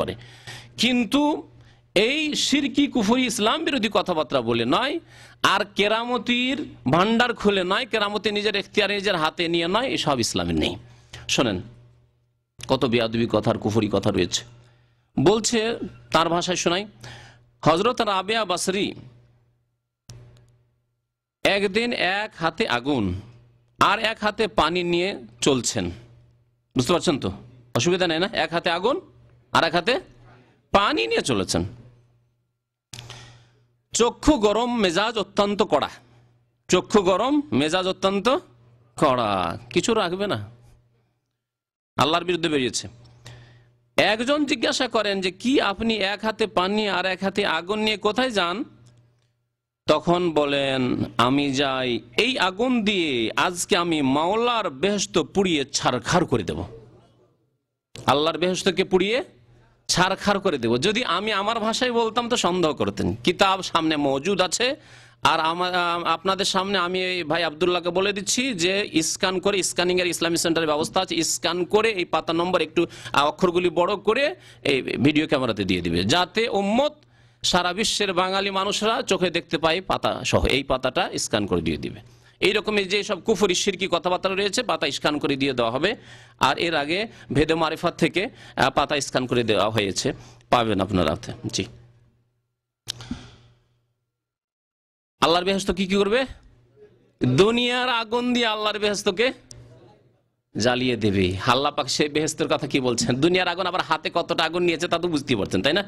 পারে। কিন্তু এই শিরকি কুফরি ইসলাম বিরোধী কথাবার্তা বলে নয়, আর কেরামতির ভান্ডার খুলে নয়, কেরামতি নিজের এখতিয়ারে নিজের হাতে নিয়ে নয়, এসব ইসলামের নেই। শোনেন কত বেয়াদবি কথার কুফরি কথা রয়েছে। বলছে তার ভাষায় শোনাই, হযরত রাবেয়া বসরি একদিন এক হাতে আগুন আর এক হাতে পানি নিয়ে চলছেন। বুঝতে পারছেন তো, অসুবিধা নেই না? এক হাতে আগুন আর এক হাতে পানি নিয়ে চলেছেন। চক্ষু গরম, মেজাজ অত্যন্ত কড়া। চক্ষু গরম, মেজাজ অত্যন্ত কড়া, কিছু রাখবে না, আল্লাহর বিরুদ্ধে বেরিয়েছে। একজন জিজ্ঞাসা করেন যে কি আপনি এক হাতে পানি আর এক হাতে আগুন নিয়ে কোথায় যান? তখন বলেন আমি যাই এই আগুন দিয়ে আজকে আমি মাওলার বেহেশত পুড়িয়ে ছারখার করে দেব, আল্লাহর বেহেশতকে পুড়িয়ে ছারখার করে দেব। যদি আমি আমার ভাষায় বলতাম তো সন্দেহ করতেন। কিতাব সামনে মজুদ আছে, আর আপনাদের সামনে আমি ভাই আব্দুল্লাহকে বলে দিচ্ছি যে স্ক্যান করে, স্ক্যানিং এর ইসলামী সেন্টারের ব্যবস্থা আছে, স্ক্যান করে এই পাতা নম্বর একটু অক্ষরগুলি বড় করে এই ভিডিও ক্যামেরাতে দিয়ে দিবে, যাতে উম্মত সারা বিশ্বের বাঙালি মানুষরা চোখে দেখতে পায় পাতা সহ। এই পাতাটা স্ক্যান করে দিয়ে দিবে। এইরকমই যে সব কুফরি শিরকি কথাবার্তা রয়েছে পাতা স্ক্যান করে দিয়ে দেওয়া হবে। আর এর আগে ভেদে মারিফাত থেকে পাতা স্ক্যান করে দেওয়া হয়েছে, পাবেন আপনারা। জি, আল্লাহর বেহেশত কি কি করবে? দুনিয়ার আগুন দিয়ে আল্লাহর বেহেশতকে জ্বালিয়ে দেবে। আল্লাহ পাক সেই বেহেশতের কথা কি বলছেন? দুনিয়ার আগুন, আবার হাতে কতটা আগুন নিয়েছে তা তো বুঝতে পারছেন, তাই না?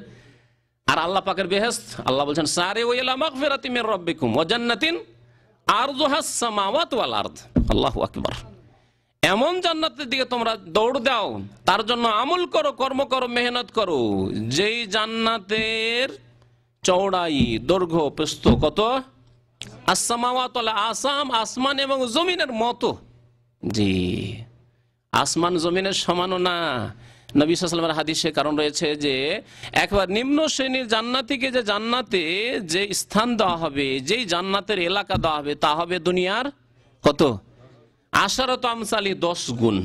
আর আল্লাহ পাকের বেহেশত, আল্লাহ বলছেন সারিউ ইলা মাগফিরাতিম মির রাব্বিকুম ওয়া জান্নাতিন আরযুহাস সামাওয়াতু ওয়াল আরদ। আল্লাহু আকবার। এমন জান্নাতের দিকে তোমরা দৌড় দাও, তার জন্য আমল করো, কর্ম করো, মেহনত করো, যেই জান্নাতের চওড়াই, দৈর্ঘ্য, প্রস্থ কত? আসসামাওয়াত ওয়াল আসাম, আসমান এবং জমিনের মতো। জি, আসমান জমিনের সমানও না। নবী সাল্লাল্লাহু আলাইহি ওয়াসাল্লামের হাদিসে কারণ রয়েছে যে একবার নিম্ন শ্রেণীর জান্নাতীকে যে জান্নাতে যে স্থান দেওয়া হবে, যেই জান্নাতের এলাকা দেওয়া হবে, তা হবে দুনিয়ার কত? আশারাত আমসালি, 10 গুণ।